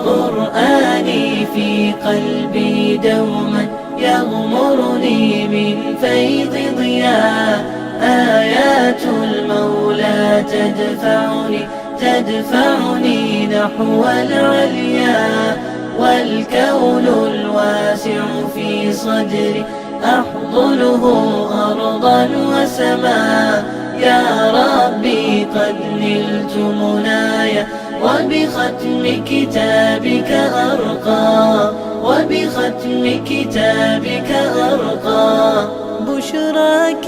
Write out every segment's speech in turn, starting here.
قرآني في قلبي دوما يغمرني من فيض ضياء. آيات المولى تدفعني نحو العليا. والكون الواسع في صدري أحضنه أرضا وسماء. يا ربي قد نلت منايا وبختم كتابك أرقى، وبختم كتابك أرقى. بشراك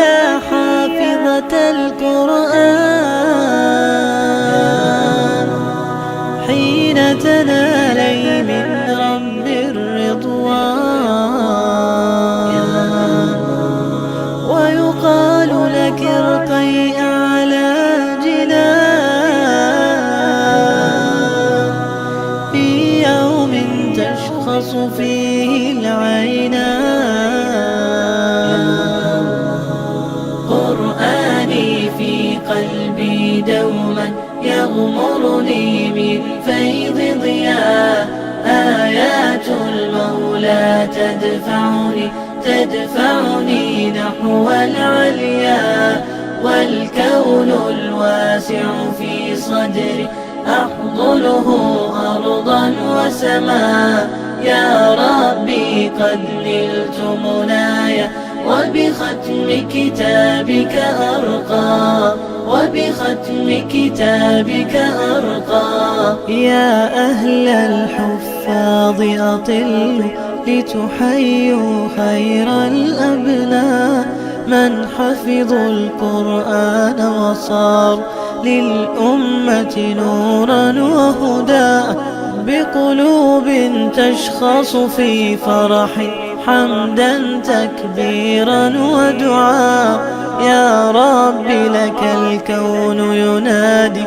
يا حافظة القرآن حين تنالي من رب الرضوان. ويقال لك ارقي أعلى جنان في يوم تشخص فيه العينان. قرآني في قلبي دوما يغمرني من فيض ضياء. آيات المولى تدفعني نحو العليا. والكون الواسع في صدري أحضنه أرضا وسماء. يا ربي قد نلت منايا وبختم كتابك أرقى، وبختم كتابك أرقى. يا أهل الحفاظ أطلوا لتحيوا خير الأبناء من حفظوا القرآن وصار للأمة نورا وهدى. بقلوب تشخص في فرح حمدا تكبيرا ودعاء. يا رب لك الكون ينادي